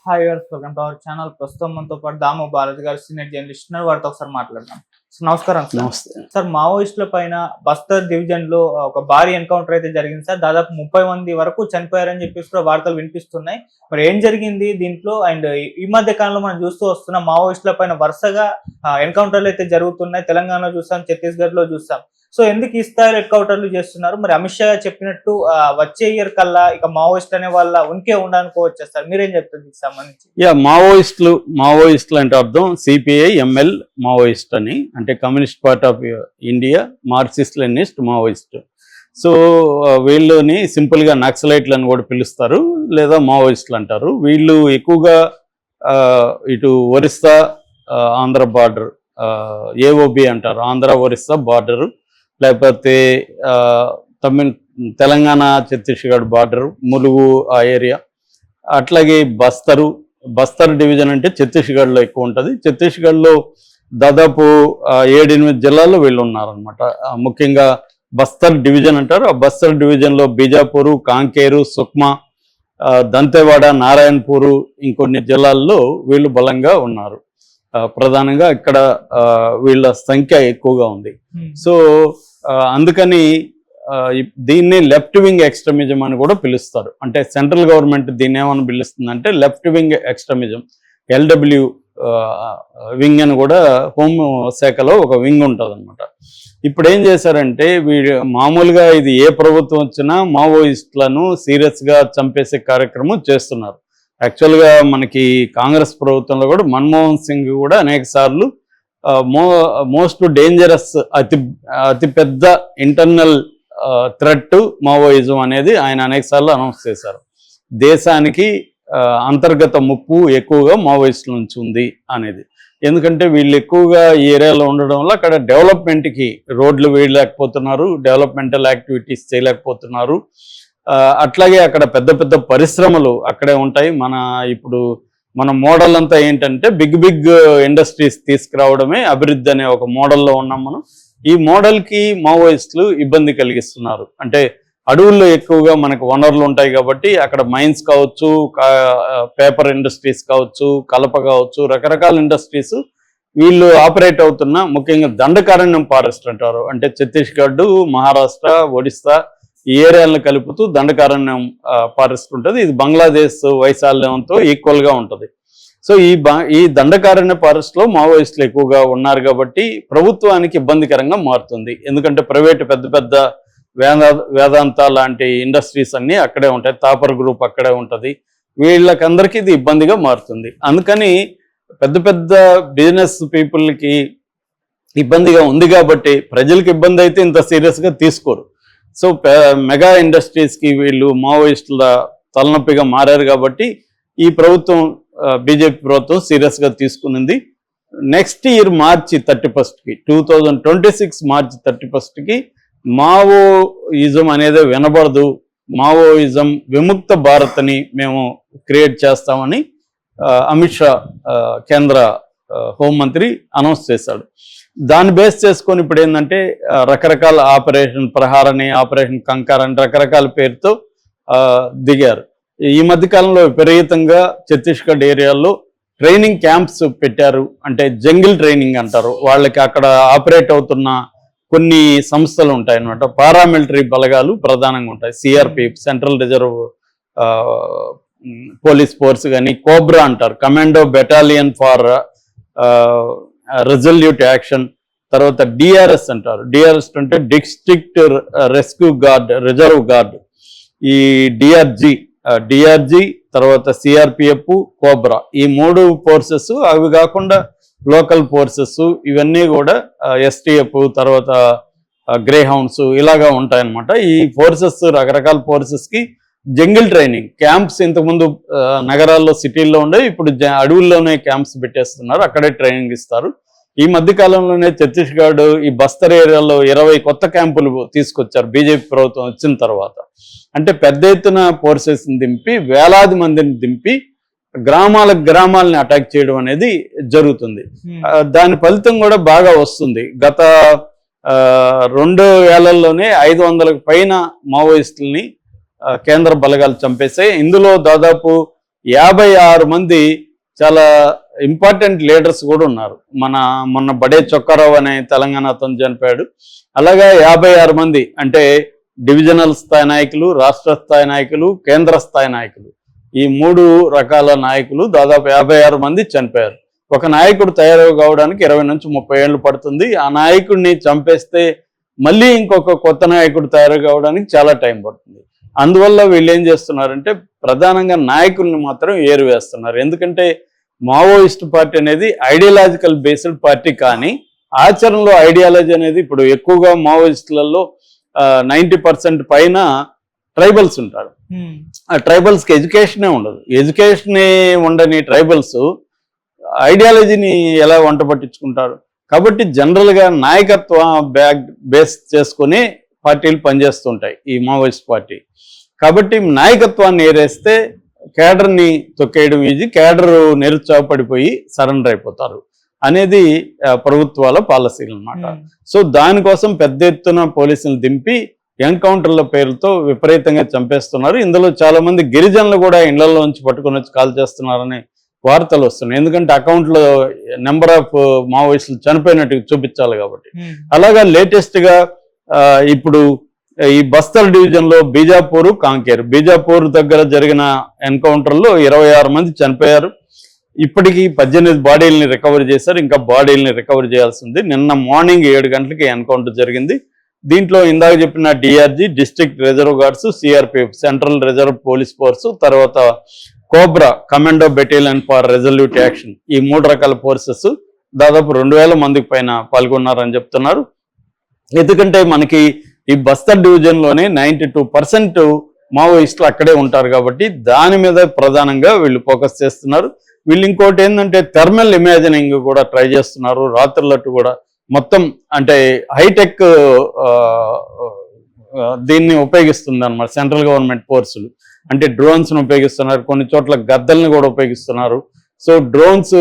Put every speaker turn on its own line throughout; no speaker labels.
Hi viewers, welcome to our channel. ప్రస్తుతం మనతో పాటు దాము బాలాజీ గారు సీనియర్ జర్నలిస్ట్ ఉన్నారు. వారితో ఒకసారి మాట్లాడదాం. నమస్కారం సార్.
నమస్తే
సార్, మావోయిస్టుల పైన బస్తర్ డివిజన్ లో ఒక భారీ ఎన్కౌంటర్ అయితే జరిగింది సార్. దాదాపు 30 మంది వరకు చనిపోయారని చెప్పేసి కూడా వార్తలు వినిపిస్తున్నాయి. మరి ఏం జరిగింది దీంట్లో? అండ్ ఈ మధ్య కాలంలో మనం చూస్తూ వస్తున్న మావోయిస్టుల పైన వరుసగా ఎన్కౌంటర్లు అయితే జరుగుతున్నాయి. తెలంగాణలో చూసాం, ఛత్తీస్గఢ్ లో చూసాం. సో ఎందుకు ఈ స్థాయిలో ఎన్కౌంటర్లు చేస్తున్నారు? మరి అమిత్ షా చెప్పినట్టు వచ్చే ఇయర్ కల్లా ఇక మావోయిస్ట్ అనే వాళ్ళ ఉనికే ఉండనుకోవచ్చు సార్. మీరేం చెప్తుంది దీనికి సంబంధించి?
మావోయిస్టులు అంటే అర్థం సిపిఐ ఎంఎల్ మావోయిస్ట్ అని, అంటే communist party of India, Marxist Leninist Maoist. So వీళ్ళని సింపుల్గా నక్సలైట్లు అని కూడా పిలుస్తారు, లేదా మావోయిస్టులు అంటారు. వీళ్ళు ఎక్కువగా ఇటు ఒరిస్సా ఆంధ్ర బార్డర్, ఏఓబి అంటారు, ఆంధ్ర ఒరిస్సా బార్డరు, లేకపోతే తెలంగాణ ఛత్తీస్గఢ్ బార్డరు, ములుగు ఆ ఏరియా, అట్లాగే బస్తర్ డివిజన్ అంటే ఛత్తీస్గఢ్లో ఎక్కువ ఉంటుంది. ఛత్తీస్గఢ్లో దాదాపు 7-8 జిల్లాల్లో వీళ్ళు ఉన్నారనమాట. ముఖ్యంగా బస్తర్ డివిజన్ అంటారు. ఆ బస్తర్ డివిజన్లో బీజాపూరు, కాంకేరు, సుక్మా, దంతెవాడ, నారాయణపూరు, ఇంకొన్ని జిల్లాల్లో వీళ్ళు బలంగా ఉన్నారు. ప్రధానంగా ఇక్కడ వీళ్ళ సంఖ్య ఎక్కువగా ఉంది. సో అందుకని దీన్ని లెఫ్ట్ వింగ్ ఎక్స్ట్రీమిజం అని కూడా పిలుస్తారు. అంటే సెంట్రల్ గవర్నమెంట్ దీన్ని ఏమని పిలుస్తుందంటే left wing extremism, LW wing అని కూడా హోం శాఖలో ఒక వింగ్ ఉంటుంది అనమాట. ఇప్పుడు ఏం చేశారంటే మామూలుగా ఇది ఏ ప్రభుత్వం వచ్చినా మావోయిస్టులను సీరియస్గా చంపేసే కార్యక్రమం చేస్తున్నారు. యాక్చువల్గా మనకి కాంగ్రెస్ ప్రభుత్వంలో కూడా మన్మోహన్ సింగ్ కూడా అనేక సార్లు మోస్ట్ డేంజరస్, అతిపెద్ద ఇంటర్నల్ థ్రెట్ మావోయిజం అనేది ఆయన అనేక సార్లు అనౌన్స్ చేశారు. దేశానికి అంతర్గత ముప్పు ఎక్కువగా మావోయిస్టుల నుంచి ఉంది అనేది. ఎందుకంటే వీళ్ళు ఎక్కువగా ఈ ఏరియాలో ఉండడం వల్ల అక్కడ డెవలప్మెంట్కి రోడ్లు వేయలేకపోతున్నారు, డెవలప్మెంటల్ యాక్టివిటీస్ చేయలేకపోతున్నారు. అట్లాగే అక్కడ పెద్ద పెద్ద పరిశ్రమలు అక్కడే ఉంటాయి. ఇప్పుడు మన మోడల్ అంతా ఏంటంటే బిగ్ ఇండస్ట్రీస్ తీసుకురావడమే అభివృద్ధి అనే ఒక మోడల్లో ఉన్నాం మనం. ఈ మోడల్కి మావోయిస్టులు ఇబ్బంది కలిగిస్తున్నారు. అంటే అడవుల్లో ఎక్కువగా మనకు వనరులు ఉంటాయి కాబట్టి అక్కడ మైన్స్ కావచ్చు, పేపర్ ఇండస్ట్రీస్ కావచ్చు, కలప కావచ్చు, రకరకాల ఇండస్ట్రీస్ వీళ్ళు ఆపరేట్ అవుతున్న, ముఖ్యంగా దండకారణ్యం ఫారెస్ట్ అంటారు. అంటే ఛత్తీస్గఢ్, మహారాష్ట్ర, ఒడిస్సా ఈ ఏరియాలను కలుపుతూ దండకారణ్యం ఫారెస్ట్ ఉంటుంది. ఇది బంగ్లాదేశ్ వైశాల్యంతో ఈక్వల్గా ఉంటుంది. సో ఈ దండకారణ్య ఫారెస్ట్లో మావోయిస్టులు ఎక్కువగా ఉన్నారు కాబట్టి ప్రభుత్వానికి ఇబ్బందికరంగా మారుతుంది. ఎందుకంటే ప్రైవేటు పెద్ద వేదాంత లాంటి ఇండస్ట్రీస్ అన్నీ అక్కడే ఉంటాయి, తాపర్ గ్రూప్ అక్కడే ఉంటుంది. వీళ్ళకందరికీ ఇది ఇబ్బందిగా మారుతుంది. అందుకని పెద్ద బిజినెస్ పీపుల్కి ఇబ్బందిగా ఉంది కాబట్టి ప్రజలకు ఇబ్బంది అయితే ఇంత సీరియస్గా తీసుకోరు. సో మెగా ఇండస్ట్రీస్కి వీళ్ళు మావోయిస్టుల తలనొప్పిగా మారారు కాబట్టి ఈ ప్రభుత్వం, బీజేపీ ప్రభుత్వం సీరియస్గా తీసుకునింది. నెక్స్ట్ ఇయర్ మార్చి 31కి 2026 మార్చి 31కి మావోయిజం అనేది వినబడదు, మావోయిజం విముక్త భారత్ అని మేము క్రియేట్ చేస్తామని అమిత్ షా కేంద్ర హోంమంత్రి అనౌన్స్ చేశాడు. దాన్ని బేస్ చేసుకొని ఇప్పుడు ఏంటంటే రకరకాల ఆపరేషన్ ప్రహార్ అని, ఆపరేషన్ కంకర్ అని రకరకాల పేరుతో దిగారు. ఈ మధ్యకాలంలో విపరీతంగా ఛత్తీస్గఢ్ ఏరియాలో ట్రైనింగ్ క్యాంప్స్ పెట్టారు. అంటే జంగిల్ ట్రైనింగ్ అంటారు. వాళ్ళకి అక్కడ ఆపరేట్ అవుతున్న కొన్ని సంస్థలు ఉంటాయి అన్నమాట. పారామిలిటరీ బలగాలు ప్రధానంగా ఉంటాయి. CRPF, central reserve police force కానీ, కోబ్రా అంటారు, commando battalion for resolute action, తర్వాత డిఆర్ఎస్ అంటారు. డిఆర్ఎస్ అంటే district rescue guard, reserve guard. ఈ డిఆర్జీ తర్వాత సిఆర్పిఎఫ్, కోబ్రా, ఈ 3 ఫోర్సెస్. అవి కాకుండా లోకల్ ఫోర్సెస్ ఇవన్నీ కూడా ఎస్టీఎఫ్, తర్వాత గ్రే హౌండ్స్ ఇలాగా ఉంటాయన్నమాట. ఈ ఫోర్సెస్, రకరకాల ఫోర్సెస్కి జంగిల్ ట్రైనింగ్ క్యాంప్స్ ఇంతకుముందు నగరాల్లో, సిటీల్లో ఉండేవి, ఇప్పుడు అడవుల్లోనే క్యాంప్స్ పెట్టేస్తున్నారు, అక్కడే ట్రైనింగ్ ఇస్తారు. ఈ మధ్యకాలంలోనే ఛత్తీస్గఢ్ ఈ బస్తర్ ఏరియాలో 20 కొత్త క్యాంపులు తీసుకొచ్చారు బీజేపీ ప్రభుత్వం వచ్చిన తర్వాత. అంటే పెద్ద ఎత్తున ఫోర్సెస్ని దింపి, వేలాది మందిని దింపి గ్రామాలని అటాక్ చేయడం అనేది జరుగుతుంది. దాని ఫలితం కూడా బాగా వస్తుంది. గత 2 ఏళ్లలోనే 500కు పైన మావోయిస్టుల్ని కేంద్ర బలగాలు చంపేశాయి. ఇందులో దాదాపు 56 మంది చాలా ఇంపార్టెంట్ లీడర్స్ కూడా ఉన్నారు. మొన్న బడే చొక్కారావు అనే తెలంగాణ అతను చనిపోయాడు. అలాగా 56 మంది అంటే డివిజనల్ స్థాయి నాయకులు, రాష్ట్ర స్థాయి నాయకులు, కేంద్ర స్థాయి నాయకులు, ఈ 3 రకాల నాయకులు దాదాపు 56 మంది చనిపోయారు. ఒక నాయకుడు తయారు కావడానికి 20 నుంచి 30 ఏళ్ళు పడుతుంది. ఆ నాయకుడిని చంపేస్తే మళ్ళీ ఇంకొక కొత్త నాయకుడు తయారు కావడానికి చాలా టైం పడుతుంది. అందువల్ల వీళ్ళు ఏం చేస్తున్నారంటే ప్రధానంగా నాయకుల్ని మాత్రం ఏరువేస్తున్నారు. ఎందుకంటే మావోయిస్ట్ పార్టీ అనేది ఐడియాలజికల్ బేస్డ్ పార్టీ, కానీ ఆచరణలో ఐడియాలజీ అనేది ఇప్పుడు ఎక్కువగా మావోయిస్టులలో 90% పైన ట్రైబల్స్ ఉంటారు. ఆ ట్రైబల్స్కి ఎడ్యుకేషనే ఉండదు. ఎడ్యుకేషనే ఉండని ట్రైబల్స్ ఐడియాలజీని ఎలా వంట పట్టించుకుంటారు? కాబట్టి జనరల్గా నాయకత్వ బేస్ చేసుకుని పార్టీలు పనిచేస్తుంటాయి ఈ మావోయిస్ట్ పార్టీ. కాబట్టి నాయకత్వాన్ని ఏరేస్తే కేడర్ని తొక్కేయడం ఈజీ, కేడర్ నిరుత్సాహపడిపోయి సరెండర్ అయిపోతారు అనేది ప్రభుత్వాల పాలసీలు అన్నమాట. సో దానికోసం పెద్ద ఎత్తున పోలీసులు దింపి ఎన్కౌంటర్ల పేరుతో విపరీతంగా చంపేస్తున్నారు. ఇందులో చాలా మంది గిరిజనులు కూడా ఇళ్లలో నుంచి పట్టుకొని వచ్చి కాల్ చేస్తున్నారని వార్తలు వస్తున్నాయి. ఎందుకంటే అకౌంట్లో నెంబర్ ఆఫ్ మావోయిస్టులు చనిపోయినట్టు చూపించాలి కాబట్టి. అలాగా లేటెస్ట్గా ఇప్పుడు ఈ బస్తర్ డివిజన్లో బీజాపూర్, కాంకేర్, బీజాపూర్ దగ్గర జరిగిన ఎన్కౌంటర్లో 26 మంది చనిపోయారు. ఇప్పటికీ 18 బాడీలని రికవర్ చేశారు. ఇంకా బాడీలని రికవర్ చేయాల్సి ఉంది. నిన్న మార్నింగ్ 7 గంటలకి ఎన్కౌంటర్ జరిగింది. దీంట్లో ఇందాక చెప్పిన DRG, district reserve guards, CRPF central reserve police force, తర్వాత COBRA commando battalion for resolute action, ఈ 3 రకాల ఫోర్సెస్ దాదాపు 2000 మందికి పైన పాల్గొన్నారని చెప్తున్నారు. ఎందుకంటే మనకి ఈ బస్తర్ డివిజన్లోనే 92% మావోయిస్టులు అక్కడే ఉంటారు కాబట్టి దాని మీద ప్రధానంగా వీళ్ళు ఫోకస్ చేస్తున్నారు. వీళ్ళు ఇంకోటి ఏంటంటే థర్మల్ ఇమాజినింగ్ కూడా ట్రై చేస్తున్నారు. రాత్రులట్టు కూడా మొత్తం అంటే హైటెక్ దీన్ని ఉపయోగిస్తుంది అన్నమాట సెంట్రల్ గవర్నమెంట్ ఫోర్సులు. అంటే డ్రోన్స్ను ఉపయోగిస్తున్నారు, కొన్ని చోట్ల గద్దల్ని కూడా ఉపయోగిస్తున్నారు. సో డ్రోన్స్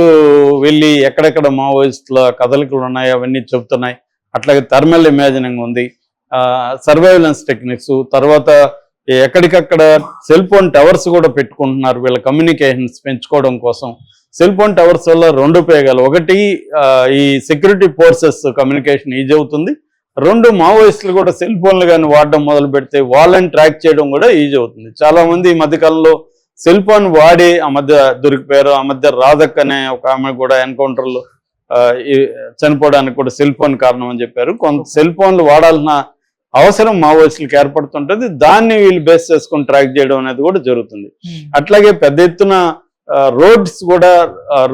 వెళ్ళి ఎక్కడెక్కడ మావోయిస్టుల కదలికలు ఉన్నాయి అవన్నీ చెప్తున్నాయి. అట్లాగే థర్మల్ ఇమాజినింగ్ ఉంది, సర్వైలెన్స్ టెక్నిక్స్, తర్వాత ఎక్కడికక్కడ సెల్ ఫోన్ టవర్స్ కూడా పెట్టుకుంటున్నారు వీళ్ళ కమ్యూనికేషన్స్ పెంచుకోవడం కోసం. సెల్ ఫోన్ టవర్స్ వల్ల 2 ఉపయోగాలు. ఒకటి ఈ సెక్యూరిటీ ఫోర్సెస్ కమ్యూనికేషన్ ఈజీ అవుతుంది. 2 మావోయిస్టులు కూడా సెల్ ఫోన్లు కానీ వాడడం మొదలు పెడితే వాళ్ళని ట్రాక్ చేయడం కూడా ఈజీ అవుతుంది. చాలా మంది ఈ మధ్యకాలంలో సెల్ ఫోన్ వాడి ఆ మధ్య దొరికిపోయారు. ఆ మధ్య రాధక్ అనే ఒక ఆమె కూడా ఎన్కౌంటర్లో చనిపోవడానికి కూడా సెల్ ఫోన్ కారణం అని చెప్పారు. కొంత సెల్ ఫోన్లు వాడాల్సిన అవసరం మావోయిస్టులకు ఏర్పడుతుంటుంది. దాన్ని వీళ్ళు బేస్ చేసుకుని ట్రాక్ చేయడం అనేది కూడా జరుగుతుంది. అట్లాగే పెద్ద ఎత్తున రోడ్స్ కూడా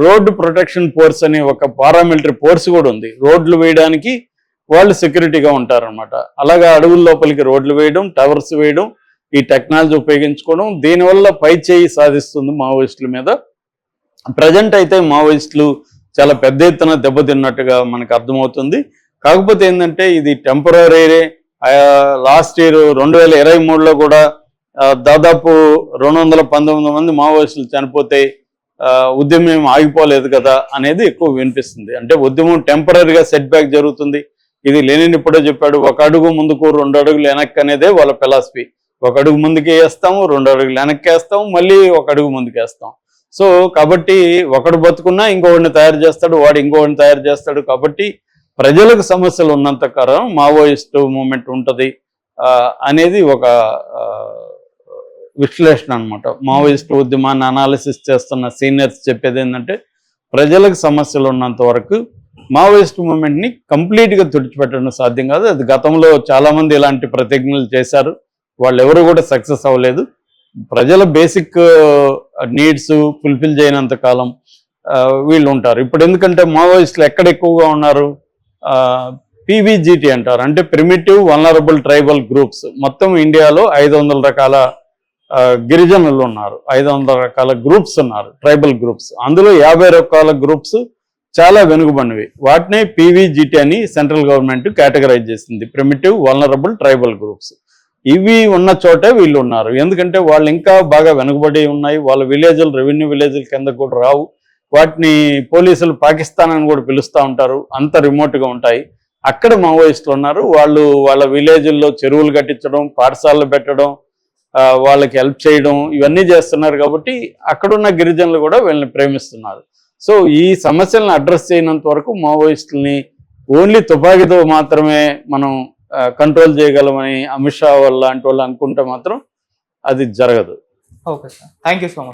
రోడ్ ప్రొటెక్షన్ ఫోర్స్ అని ఒక పారామిలిటరీ ఫోర్స్ కూడా ఉంది. రోడ్లు వేయడానికి వాళ్ళు సెక్యూరిటీగా ఉంటారనమాట. అలాగా అడవుల లోపలికి రోడ్లు వేయడం, టవర్స్ వేయడం, ఈ టెక్నాలజీ ఉపయోగించుకోవడం, దీనివల్ల పై చేయి సాధిస్తుంది మావోయిస్టుల మీద. ప్రజెంట్ అయితే మావోయిస్టులు చాలా పెద్ద ఎత్తున దెబ్బతిన్నట్టుగా మనకు అర్థమవుతుంది. కాకపోతే ఏంటంటే ఇది టెంపరీ. లాస్ట్ ఇయర్ 2023లో కూడా దాదాపు 219 మంది మావోయిస్టులు చనిపోతే ఉద్యమం ఆగిపోలేదు కదా అనేది ఎక్కువ వినిపిస్తుంది. అంటే ఉద్యమం టెంపరీగా సెట్ బ్యాక్ జరుగుతుంది. ఇది లెనిన్ ఇప్పుడే చెప్పాడు, 1 అడుగు ముందుకు 2 అడుగులు వెనక్కి అనేదే వాళ్ళ ఫిలాసఫీ. 1 అడుగు ముందుకు వేస్తాము, 2 అడుగులు వెనక్కి వేస్తాము, మళ్ళీ 1 అడుగు ముందుకు వేస్తాం. సో కాబట్టి ఒకడు బతుకున్నా ఇంకొకడిని తయారు చేస్తాడు, వాడు ఇంకొకడిని తయారు చేస్తాడు. కాబట్టి ప్రజలకు సమస్యలు ఉన్నంత కాలం మావోయిస్టు మూమెంట్ ఉంటుంది అనేది ఒక విశ్లేషణ అనమాట. మావోయిస్టు ఉద్యమాన్ని అనాలిసిస్ చేస్తున్న సీనియర్స్ చెప్పేది ఏంటంటే ప్రజలకు సమస్యలు ఉన్నంత వరకు మావోయిస్ట్ మూమెంట్ని కంప్లీట్గా తుడిచిపెట్టడం సాధ్యం కాదు. అది గతంలో చాలామంది ఇలాంటి ప్రతిజ్ఞలు చేశారు, వాళ్ళు ఎవరు కూడా సక్సెస్ అవ్వలేదు. ప్రజల బేసిక్ నీడ్స్ ఫుల్ఫిల్ చేయనంత కాలం వీళ్ళు ఉంటారు. ఇప్పుడు ఎందుకంటే మావోయిస్టులు ఎక్కడ ఎక్కువగా ఉన్నారు, పీవీజీటీ అంటారు, అంటే ప్రిమిటివ్ వల్నరబుల్ ట్రైబల్ గ్రూప్స్. మొత్తం ఇండియాలో 500 రకాల గిరిజనులు ఉన్నారు, 500 రకాల గ్రూప్స్ ఉన్నారు, ట్రైబల్ గ్రూప్స్. అందులో 50 రకాల గ్రూప్స్ చాలా వెనుకబడినవి. వాటిని పీవీజీటీ అని సెంట్రల్ గవర్నమెంట్ కేటగరైజ్ చేసింది, ప్రిమిటివ్ వల్నరబుల్ ట్రైబల్ గ్రూప్స్. ఇవి ఉన్న చోటే వీళ్ళు ఉన్నారు. ఎందుకంటే వాళ్ళు ఇంకా బాగా వెనుకబడి ఉన్నాయి. వాళ్ళ విలేజ్లు రెవెన్యూ విలేజ్ల కింద కూడా రావు. వాటిని పోలీసులు పాకిస్తాన్ అని కూడా పిలుస్తూ ఉంటారు, అంత రిమోట్గా ఉంటాయి. అక్కడ మావోయిస్టులు ఉన్నారు. వాళ్ళు వాళ్ళ విలేజ్ల్లో చెరువులు కట్టించడం, పాఠశాలలు పెట్టడం, వాళ్ళకి హెల్ప్ చేయడం ఇవన్నీ చేస్తున్నారు కాబట్టి అక్కడున్న గిరిజనులు కూడా వీళ్ళని ప్రేమిస్తున్నారు. సో ఈ సమస్యలను అడ్రస్ చేయనంత వరకు మావోయిస్టులని ఓన్లీ తుపాకీతో మాత్రమే మనం కంట్రోల్ చేయగలమని అమిత్ షా లాంటి వాళ్ళు అనుకుంటే మాత్రం అది జరగదు.
Okay sir, thank you so much.